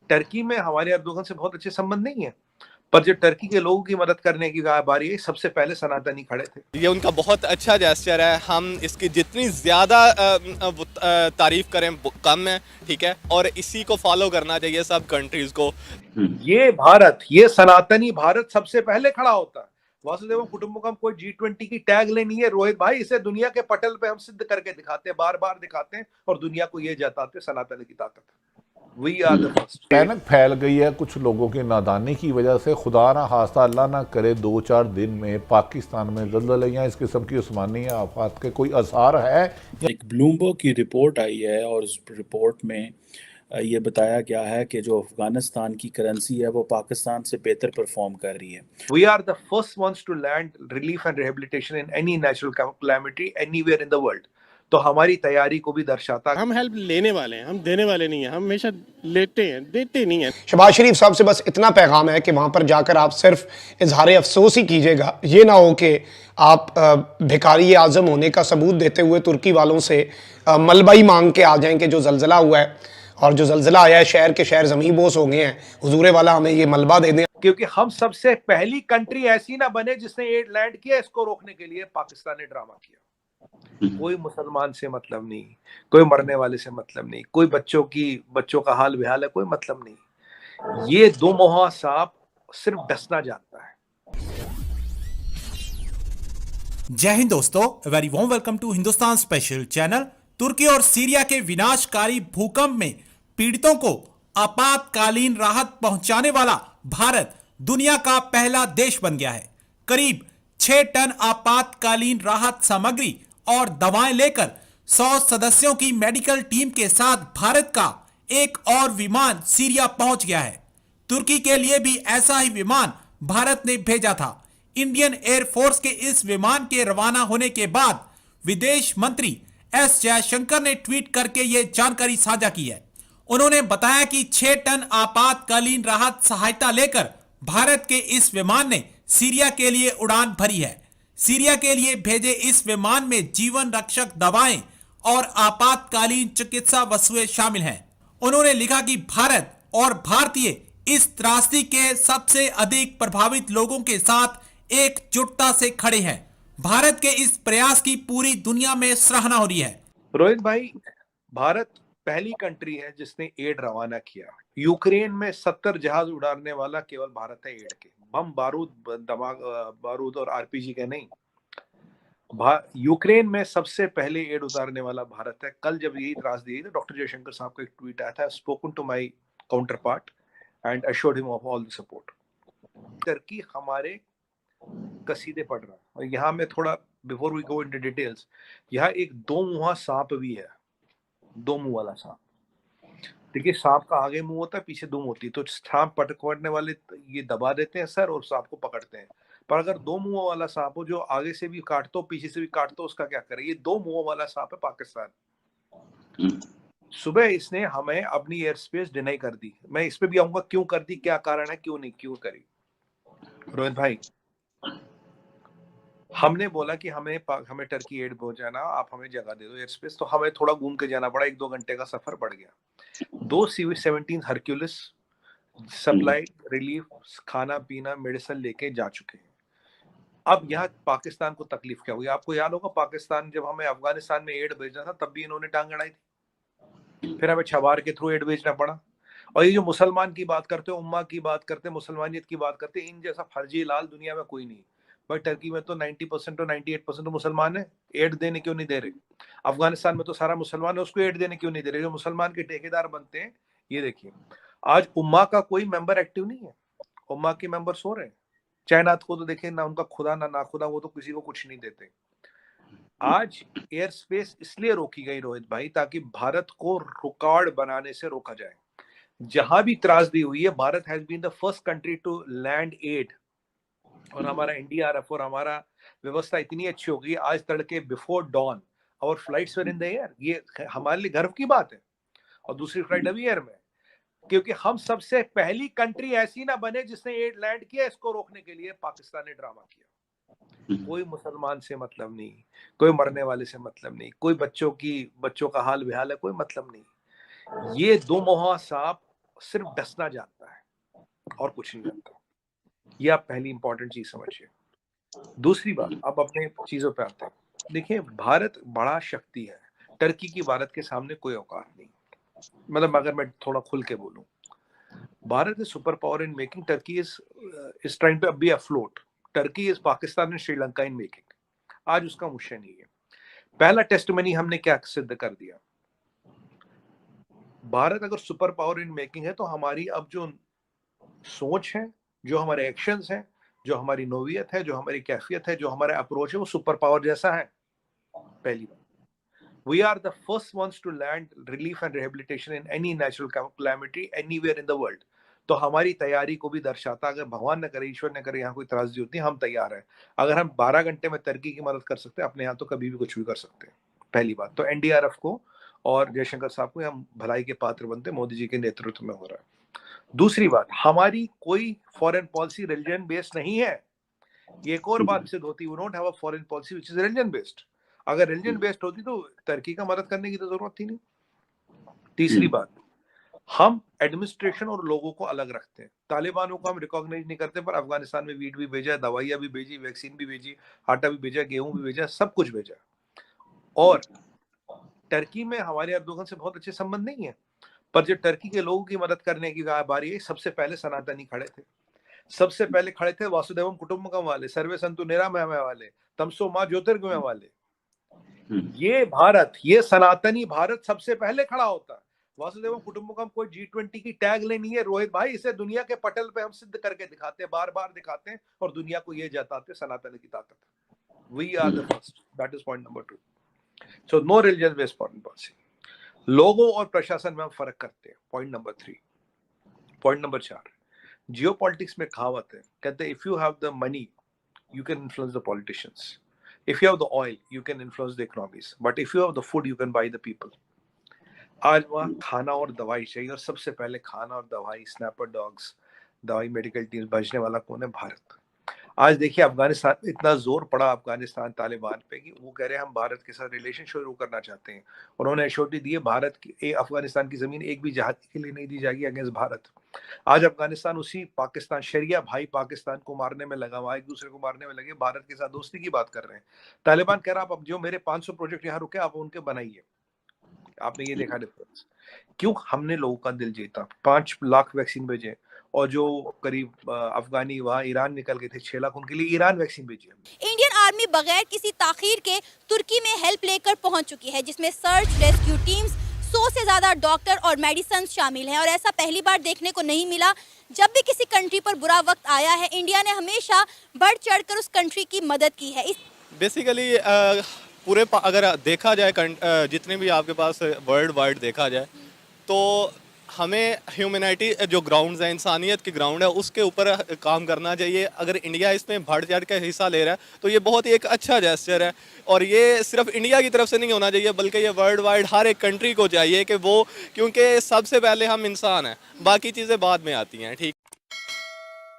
Turkey में हमारे Erdogan से बहुत अच्छे संबंध नहीं है, पर जब टर्की के लोगों की मदद करने की बारी है, सबसे पहले सनातनी खड़े थे। ये उनका बहुत अच्छा जेस्चर है, हम इसकी जितनी ज्यादा तारीफ करें कम है, ठीक है, और इसी को फॉलो करना चाहिए सब कंट्रीज को। ये भारत, ये सनातनी भारत सबसे पहले खड़ा होता है। वासुदेव कुटुंबकम कोई G20 की टैग लेनी है रोहित भाई, इसे दुनिया के पटल पे हम सिद्ध करके दिखाते हैं, बार बार दिखाते हैं और दुनिया को ये जताते सनातन की ताकत। We are the first। Panic फैल गई है कुछ लोगों की नादानी की वजह से। खुदा ना खास्ता, अल्लाह ना करे, 2-4 दिन में पाकिस्तान में ज़लज़ले या इस किस्म की उस्मानी आफात के कोई आसार है? एक ब्लूमबर्ग की रिपोर्ट आई है और उस रिपोर्ट में ये बताया गया है कि जो अफगानिस्तान की करेंसी है वो पाकिस्तान से बेहतर परफॉर्म कर रही है। We are the first ones to land relief and rehabilitation in any natural calamity anywhere in the world। तो हमारी तैयारी को भी दर्शाता है। हम हेल्प लेने वाले हैं, हम देने वाले नहीं हैं, हम हमेशा लेते हैं, देते नहीं हैं। शहबाज शरीफ साहब से बस इतना पैगाम है कि वहाँ पर जाकर आप सिर्फ इजहार अफसोस ही कीजिएगा। ये ना हो कि आप भिखारी आज़म होने का सबूत देते हुए तुर्की वालों से मलबा ही मांग के आ जाएं कि जो जलजला हुआ है और जो जलजला आया है शहर के शहर ज़मीन बोस हो गए हैं, हुजूरे वाला हमें ये मलबा दे दें। क्योंकि हम सबसे पहली कंट्री ऐसी ना बने जिसने एड लैंड किया, इसको रोकने के लिए पाकिस्तान ने ड्रामा किया। कोई मुसलमान से मतलब नहीं, कोई मरने वाले से मतलब नहीं, कोई बच्चों का हाल बेहाल है, कोई मतलब नहीं। ये दो मुहा सांप सिर्फ डसना जानता है। जय हिंद दोस्तों, very warm welcome to Hindustan special channel. तुर्की और सीरिया के विनाशकारी भूकंप में पीड़ितों को आपातकालीन राहत पहुंचाने वाला भारत दुनिया का पहला देश बन गया है। करीब 6 टन आपातकालीन राहत सामग्री और दवाएं लेकर 100 सदस्यों की मेडिकल टीम के साथ भारत का एक और विमान सीरिया पहुंच गया है। तुर्की के लिए भी ऐसा ही विमान भारत ने भेजा था। इंडियन एयरफोर्स के इस विमान के रवाना होने के बाद विदेश मंत्री एस जयशंकर ने ट्वीट करके यह जानकारी साझा की है। उन्होंने बताया कि 6 टन आपातकालीन राहत सहायता लेकर भारत के इस विमान ने सीरिया के लिए उड़ान भरी है। सीरिया के लिए भेजे इस विमान में जीवन रक्षक दवाएं और आपातकालीन चिकित्सा वस्तुएं शामिल हैं। उन्होंने लिखा कि भारत और भारतीय इस त्रासदी के सबसे अधिक प्रभावित लोगों के साथ एकजुटता से खड़े हैं। भारत के इस प्रयास की पूरी दुनिया में सराहना हो रही है। रोहित भाई, भारत पहली कंट्री है जिसने एड रवाना किया। यूक्रेन में 70 जहाज उड़ाने वाला केवल भारत है एड के। बम बारूद और आरपीजी के नहीं। यूक्रेन में सबसे पहले एड उतारने वाला भारत है। कल जब यही त्रासदी हुई, डॉक्टर जयशंकर साहब का एक ट्वीट आया था, spoken to my counterpart and assured him of all the support. Turkey हमारे कसीदे पढ़ रहा है। और यहाँ में थोड़ा before we go into details, यहाँ एक 2 मुहा सांप भी है, 2 मुंह वाला सांप। देखिए, सांप का आगे मुंह होता है, पीछे दुम होती है, तो सांप पकड़ने वाले ये दबा देते हैं सर और सांप को पकड़ते हैं। पर अगर 2 मुंहों वाला सांप हो जो आगे से भी काटतो पीछे से भी काटतो, उसका क्या करे? ये 2 मुंहों वाला सांप है पाकिस्तान। सुबह इसने हमें अपनी एयर स्पेस डिनाई कर दी। मैं इस पे भी आऊंगा क्यों कर दी, क्या कारण है, क्यों नहीं, क्यों करी। रोहित भाई, हमने बोला कि हमें टर्की एड पहुंचाना, आप हमें जगह दे दो एयर स्पेस, तो हमें थोड़ा घूम के जाना पड़ा। 1-2 घंटे का सफर बढ़ गया। 2 CV-17 हरक्यूलिस सप्लाई, रिलीफ, खाना पीना, मेडिसिन लेके जा चुके हैं। अब यहाँ पाकिस्तान को तकलीफ क्या हुई? आपको याद होगा, पाकिस्तान जब हमें अफगानिस्तान में एड भेजना था तब भी इन्होंने टांग अड़ाई थी। फिर हमें छबार के थ्रू एड भेजना पड़ा। और ये जो मुसलमान की बात करते हो, उम्मा की बात करते, मुसलमानियत की बात करते, इन जैसा फर्जी लाल दुनिया में कोई नहीं। भाई, टर्की में तो 90% और 98% तो मुसलमान है, एड देने क्यों नहीं दे रहे? अफगानिस्तान में तो सारा मुसलमान है, उसको एड देने क्यों नहीं दे रहे? जो मुसलमान के ठेकेदार बनते हैं, ये देखिए, आज उम्मा का कोई मेंबर एक्टिव नहीं है। उम्मा के मेंबर सो रहे हैं। चाइनात को तो देखें, ना उनका खुदा ना खुदा, वो तो किसी को कुछ नहीं देते। आज एयर स्पेस इसलिए रोकी गई रोहित भाई, ताकि भारत को रुकावट बनाने से रोका जाए। जहां भी त्रासदी हुई है, Bharat has been the first country to land aid. और हमारा NDRF और हमारा व्यवस्था इतनी अच्छी हो गई, आज तड़के बिफोर डॉन और flights were in the air. ये हमारे लिए गर्व की बात है। और दूसरी फ्लाइट अभी एयर में, क्योंकि हम सबसे पहली कंट्री ऐसी ना बने जिसने एड लैंड किया, इसको रोकने के लिए पाकिस्तान ने ड्रामा किया। कोई मुसलमान से मतलब नहीं, कोई मरने वाले से मतलब नहीं, कोई बच्चों का हाल बेहाल है, कोई मतलब नहीं। ये 2 मुहा सांप सिर्फ डसना जानता है और कुछ नहीं जानता। ये आप पहली इंपॉर्टेंट चीज समझिए। दूसरी बात, अब अपने चीजों पे आते हैं। देखिए, भारत बड़ा शक्ति है, टर्की की भारत के सामने कोई औकात नहीं। मतलब अगर मैं थोड़ा खुल के बोलूं, Bharat is super power in making, Turkey is trying to be afloat, Turkey is Pakistan and Sri Lanka in making. आज उसका मुश्किल नहीं है। पहला टेस्टमनी हमने क्या सिद्ध कर दिया, भारत अगर सुपर पावर इन मेकिंग है तो हमारी अब जो सोच है, जो हमारे एक्शंस हैं, जो हमारी नोवियत है, जो हमारी कैफियत है, जो हमारा अप्रोच है, वो सुपर पावर जैसा है। पहली बात, we are the first ones to land relief and rehabilitation in any natural calamity anywhere in the world। तो हमारी तैयारी को भी दर्शाता, अगर भगवान न करे, ईश्वर न करे, यहाँ कोई त्रासदी होती है, हम तैयार हैं। अगर हम 12 घंटे में टर्की की मदद कर सकते हैं, अपने यहाँ तो कभी भी कुछ भी कर सकते हैं। पहली बात तो एनडीआरएफ को और जयशंकर साहब को हम भलाई के पात्र बनते, मोदी जी के नेतृत्व में हो रहा है। दूसरी बात, हमारी कोई फॉरेन पॉलिसी रिलीजन बेस्ड नहीं है। ये एक और बात सिद्ध होती, we don't have a foreign policy which is religion based. अगर रिलीजन बेस्ड होती तो टर्की का मदद करने की तो जरूरत थी नहीं। तीसरी बात, हम एडमिनिस्ट्रेशन और लोगों को अलग रखते हैं। तालिबानों को हम रिकॉग्नाइज नहीं करते, पर अफगानिस्तान में वीट भी भेजा, दवाइयां भी भेजी, वैक्सीन भी भेजी, आटा भी भेजा, गेहूं भी भेजा, सब कुछ भेजा। और टर्की में हमारे एर्दोगन से बहुत अच्छे संबंध नहीं है, पर जब टर्की के लोगों की मदद करने की बारी है, सबसे पहले सनातनी खड़े थे। सबसे पहले खड़े थे वासुदेवम कुटुंबकम वाले, सर्वे संतु निरामय वाले, तमसो मां ज्योतिर्गमय वाले। ये भारत, ये सनातनी भारत सबसे पहले खड़ा होता है। वासुदेवम कुटुंबकम कोई G20 की टैग ले नहीं है रोहित भाई, इसे दुनिया के पटल पे हम सिद्ध करके दिखाते हैं, बार बार दिखाते हैं और दुनिया को ये जताते सनातन की ताकत। We are the first, that is point number 2। So no religion based foreign policy. लोगों और प्रशासन में हम फर्क करते हैं, point number 3। Point number 4, geopolitics में कहावत है, कहते हैं if you have the money you can influence the politicians, if you have the oil you can influence the economies, but if you have the food you can buy the people। आज वहाँ खाना और दवाई चाहिए, और सबसे पहले खाना और दवाई, स्नैपर डॉग्स, दवाई, मेडिकल टीम्स बचने वाला कौन है? भारत। आज देखिए अफगानिस्तान में इतना जोर पड़ा अफगानिस्तान तालिबान पे कि वो कह रहे हैं हम भारत के साथ रिलेशन शुरू करना चाहते हैं। उन्होंने एश्योरिटी दी है, भारत की अफगानिस्तान की जमीन एक भी जहादी के लिए नहीं दी जाएगी अगेंस्ट भारत। आज अफगानिस्तान उसी पाकिस्तान, शरिया भाई पाकिस्तान को मारने में लगा हुआ, एक दूसरे को मारने में लगे, भारत के साथ दोस्ती की बात कर रहे हैं। तालिबान कह रहा आप अब जो मेरे 500 प्रोजेक्ट यहाँ रुके आप उनके बनाइए। आपने ये देखा डिफरेंस। क्यों? हमने लोगों का दिल जीता, 5 लाख वैक्सीन भेजे, और जो करीब अफगानी वहाँ ईरान निकल गए थे 6 लाख, उनके लिए ईरान वैक्सीन भेजी हमने। इंडियन आर्मी बगैर किसी ताखीर के तुर्की में हेल्प लेकर पहुंच चुकी है, जिसमें सर्च रेस्क्यू टीम्स, 100 से ज्यादा डॉक्टर और मेडिसिन शामिल हैं। और ऐसा पहली बार देखने को नहीं मिला। जब भी किसी कंट्री पर बुरा वक्त आया है, इंडिया ने हमेशा बढ़ चढ़कर उस कंट्री की मदद की है। बेसिकली पूरे अगर देखा जाए जितने भी आपके पास वर्ल्ड वाइड देखा जाए, तो हमें ह्यूमैनिटी जो ग्राउंड्स है, इंसानियत के ग्राउंड है, उसके ऊपर काम करना चाहिए। अगर इंडिया इसमें बढ़ चढ़ के हिस्सा ले रहा है तो ये बहुत ही एक अच्छा जेस्चर है, और ये सिर्फ इंडिया की तरफ से नहीं होना चाहिए, बल्कि ये वर्ल्ड वाइड हर एक कंट्री को चाहिए कि वो, क्योंकि सबसे पहले हम इंसान हैं, बाकी चीज़ें बाद में आती हैं। ठीक।